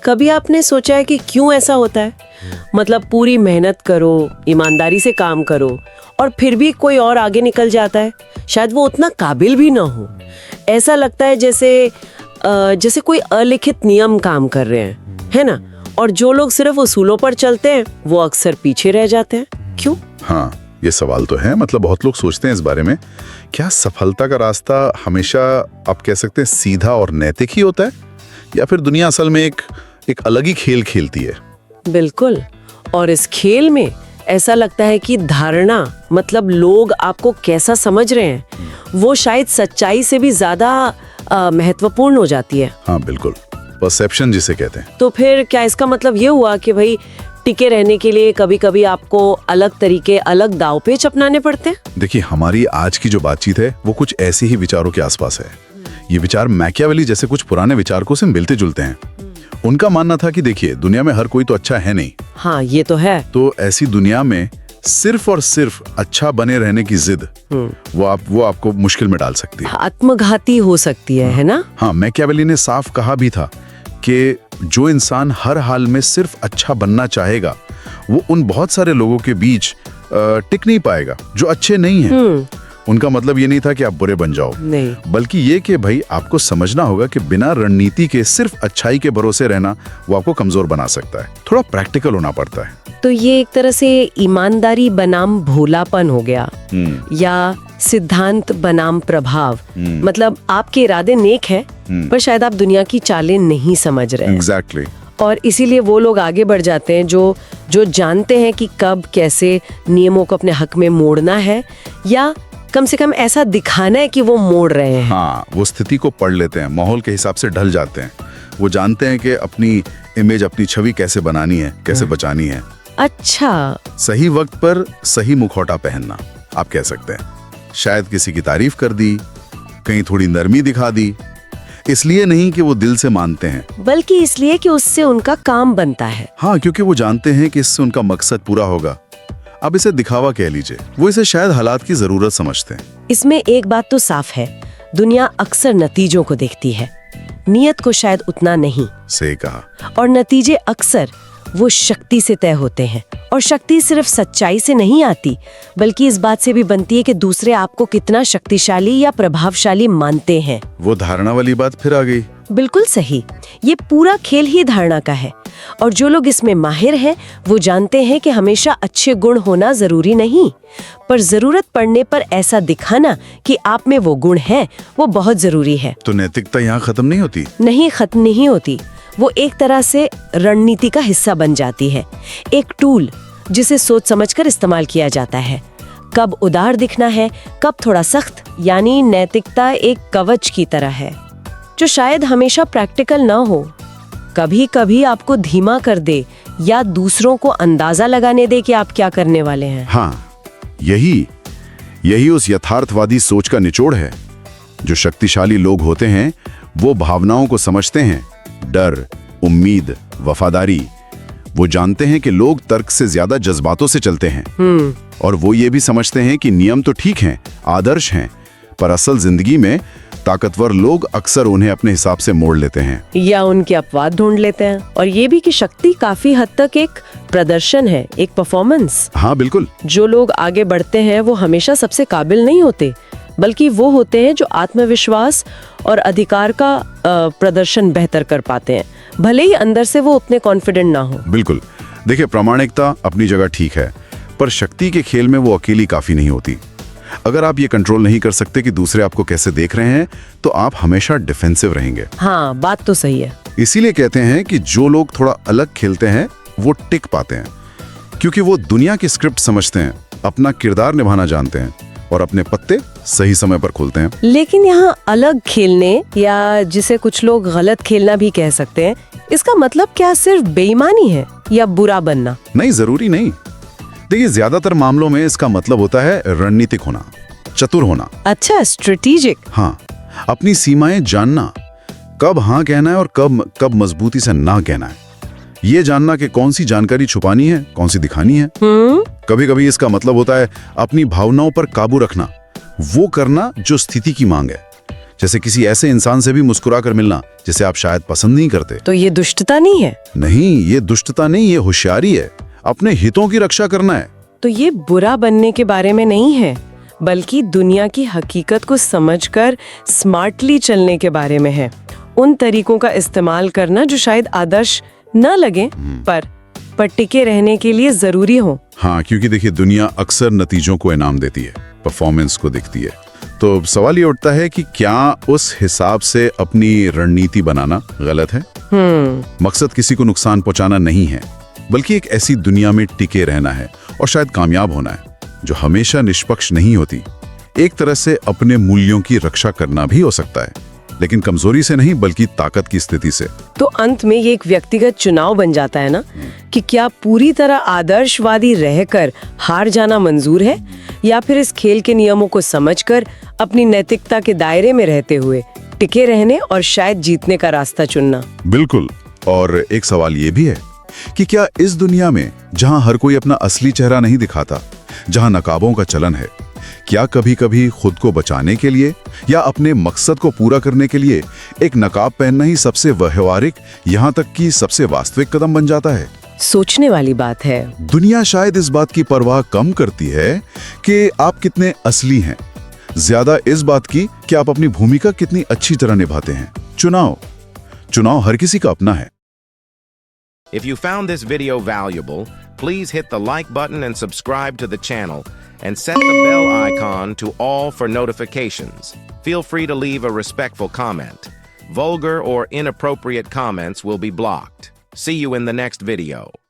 कभी आपने सोचा है कि क्यों ऐसा होता है? मतलब पूरी मेहनत करो, ईमानदारी से काम करो और फिर भी कोई और आगे निकल जाता है, शायद वो उतना काबिल भी ना हो। ऐसा लगता है जैसे कोई अलिखित नियम काम कर रहे हैं, है ना? और जो लोग सिर्फ उसूलों पर चलते हैं वो अक्सर पीछे रह जाते हैं। क्यों? हाँ, ये सवाल तो है। मतलब बहुत लोग सोचते हैं इस बारे में, क्या सफलता का रास्ता हमेशा आप कह सकते हैं सीधा और नैतिक ही होता है, या फिर दुनिया असल में एक अलग ही खेल खेलती है? बिल्कुल। और इस खेल में ऐसा लगता है कि धारणा, मतलब लोग आपको कैसा समझ रहे हैं, वो शायद सच्चाई से भी ज्यादा महत्वपूर्ण हो जाती है। हाँ बिल्कुल, परसेप्शन जिसे कहते हैं। तो फिर क्या इसका मतलब ये हुआ कि भाई टिके रहने के लिए कभी कभी आपको अलग तरीके, अलग दांवपेच अपनाने पड़ते हैं? देखिए, हमारी आज की जो बातचीत है वो कुछ ऐसे ही विचारों के आसपास है। ये विचार मैकियावेली जैसे कुछ पुराने विचारकों से मिलते जुलते हैं। उनका मानना था कि देखिए, दुनिया में हर कोई तो अच्छा है नहीं। हाँ, ये तो है। तो ऐसी दुनिया में सिर्फ और सिर्फ अच्छा बने रहने की जिद वो आपको मुश्किल में डाल सकती है, आत्मघाती हो सकती है ना? हाँ, मैकियावेली ने साफ कहा भी था कि जो इंसान हर हाल में सिर्फ अच्छा बनना चाहेगा, वो उन बहुत सारे लोगों के बीच टिक नहीं पाएगा जो अच्छे नहीं हैं। उनका मतलब ये नहीं था कि आप बुरे बन जाओ, नहीं, बल्कि ये कि भाई आपको समझना होगा कि बिना रणनीति के सिर्फ अच्छाई के भरोसे रहना वो आपको कमजोर बना सकता है। थोड़ा प्रैक्टिकल होना पड़ता है। तो ये एक तरह से ईमानदारी बनाम भोलापन हो गया, या सिद्धांत बनाम प्रभाव। मतलब आपके इरादे नेक है, पर शायद आप दुनिया की चालें नहीं समझ रहे हैं। Exactly. और इसीलिए वो लोग आगे बढ़ जाते हैं जो जानते हैं कि कब कैसे नियमों को अपने हक में मोड़ना है, या कम से कम ऐसा दिखाना है कि वो मोड़ रहे हैं। हाँ, वो स्थिति को पढ़ लेते हैं, माहौल के हिसाब से ढल जाते हैं। वो जानते हैं कि अपनी इमेज, अपनी छवि कैसे बनानी है, कैसे बचानी है। अच्छा, सही वक्त पर सही मुखौटा पहनना, आप कह सकते हैं। शायद किसी की तारीफ कर दी, कहीं थोड़ी नरमी दिखा दी, इसलिए नहीं कि वो दिल से मानते हैं, बल्कि इसलिए कि उससे उनका काम बनता है। हाँ, क्योंकि वो जानते हैं कि इससे उनका मकसद पूरा होगा। अब इसे दिखावा कह लीजिए, वो इसे शायद हालात की जरूरत समझते हैं। इसमें एक बात तो साफ है, दुनिया अक्सर नतीजों को देखती है, नियत को शायद उतना नहीं। सही कहा। और नतीजे अक्सर वो शक्ति से तय होते हैं, और शक्ति सिर्फ सच्चाई से नहीं आती, बल्कि इस बात से भी बनती है कि दूसरे आपको कितना शक्तिशाली या प्रभावशाली मानते हैं। वो धारणा वाली बात फिर आ गई। बिल्कुल सही। ये पूरा खेल ही धारणा का है, और जो लोग इसमें माहिर हैं वो जानते हैं कि हमेशा अच्छे गुण होना जरूरी नहीं, पर जरूरत पड़ने पर ऐसा दिखाना कि आप में वो गुण है, वो बहुत जरूरी है। तो नैतिकता यहाँ खत्म नहीं होती? नहीं, खत्म नहीं होती। वो एक तरह से रणनीति का हिस्सा बन जाती है, एक टूल जिसे सोच समझकर इस्तेमाल किया जाता है। कब उदार दिखना है, कब थोड़ा सख्त, यानी नैतिकता एक कवच की तरह है जो शायद हमेशा प्रैक्टिकल ना हो। कभी कभी आपको धीमा कर दे, या दूसरों को अंदाजा लगाने दे कि आप क्या करने वाले हैं। हाँ, यही उस यथार्थवादी सोच का निचोड़ है। जो शक्तिशाली लोग होते हैं वो भावनाओं को समझते हैं, डर, उम्मीद, वफादारी। वो जानते हैं कि लोग तर्क से ज्यादा जज्बातों से चलते हैं, और वो ये भी समझते हैं कि नियम तो ठीक हैं, आदर्श हैं, पर असल जिंदगी में ताकतवर लोग अक्सर उन्हें अपने हिसाब से मोड़ लेते हैं, या उनके अपवाद ढूंढ लेते हैं। और ये भी कि शक्ति काफी हद तक एक प्रदर्शन है, एक परफॉर्मेंस। हाँ बिल्कुल। जो लोग आगे बढ़ते हैं वो हमेशा सबसे काबिल नहीं होते, बल्कि वो होते हैं जो आत्मविश्वास और अधिकार का प्रदर्शन बेहतर कर पाते हैं, भले ही अंदर से वो उतने कॉन्फिडेंट ना हो। बिल्कुल। देखिए, प्रामाणिकता अपनी जगह ठीक है, पर शक्ति के खेल में वो अकेली काफी नहीं होती। अगर आप ये कंट्रोल नहीं कर सकते कि दूसरे आपको कैसे देख रहे हैं, तो आप हमेशा डिफेंसिव रहेंगे। हाँ, बात तो सही है। इसीलिए कहते हैं कि जो लोग थोड़ा अलग खेलते हैं वो टिक पाते हैं, क्योंकि वो दुनिया की स्क्रिप्ट समझते हैं, अपना किरदार निभाना जानते हैं, और अपने पत्ते सही समय पर खोलते हैं। लेकिन यहाँ अलग खेलने, या जिसे कुछ लोग गलत खेलना भी कह सकते हैं, इसका मतलब क्या सिर्फ बेईमानी है या बुरा बनना? नहीं, जरूरी नहीं। देखिए, ज्यादातर मामलों में इसका मतलब होता है रणनीतिक होना, चतुर होना। अच्छा, स्ट्रेटेजिक। हाँ, अपनी सीमाएं जानना, कब हाँ कहना है और कब मजबूती से ना कहना है। ये जानना कि कौन सी जानकारी छुपानी है, कौन सी दिखानी है। कभी कभी इसका मतलब होता है अपनी भावनाओं पर काबू रखना, वो करना जो स्थिति की मांग है। जैसे किसी ऐसे इंसान से भी मुस्कुरा कर मिलना जिसे आप शायद पसंद नहीं करते। तो ये दुष्टता नहीं है? नहीं, ये दुष्टता नहीं, ये होशियारी है। अपने हितों की रक्षा करना है। तो ये बुरा बनने के बारे में नहीं है, बल्कि दुनिया की हकीकत को समझकर स्मार्टली चलने के बारे में है। उन तरीकों का इस्तेमाल करना जो शायद आदर्श न लगे पर टिके रहने के लिए जरूरी हो। हाँ, क्योंकि देखिए दुनिया अक्सर नतीजों को इनाम देती है, परफॉर्मेंस को दिखती है। तो सवाल ये उठता है कि क्या उस हिसाब से अपनी रणनीति बनाना गलत है? मकसद किसी को नुकसान पहुंचाना नहीं है, बल्कि एक ऐसी दुनिया में टिके रहना है और शायद कामयाब होना है जो हमेशा निष्पक्ष नहीं होती। एक तरह से अपने मूल्यों की रक्षा करना भी हो सकता है, लेकिन कमजोरी से नहीं बल्कि ताकत की स्थिति से। तो अंत में ये एक व्यक्तिगत चुनाव बन जाता है ना, कि क्या पूरी तरह आदर्शवादी रहकर हार जाना मंजूर है, या फिर इस खेल के नियमों को समझकर अपनी नैतिकता के दायरे में रहते हुए टिके रहने और शायद जीतने का रास्ता चुनना। बिल्कुल। और एक सवाल ये भी है कि क्या इस दुनिया में जहां हर कोई अपना असली चेहरा नहीं दिखाता, जहां नकाबों का चलन है, क्या कभी-कभी खुद को बचाने के लिए या अपने मकसद को पूरा करने के लिए एक नकाब पहनना ही सबसे व्यवहारिक, यहां तक कि सबसे वास्तविक कदम बन जाता है? सोचने वाली बात है। दुनिया शायद इस बात की परवाह कम करती है कि आप कितने असली हैं, ज्यादा इस बात की कि आप अपनी भूमिका कितनी अच्छी तरह निभाते हैं। चुनाव हर किसी का अपना है। If you found this video valuable, please hit the like button and subscribe to the channel and set the bell icon to all for notifications. Feel free to leave a respectful comment. Vulgar or inappropriate comments will be blocked. See you in the next video.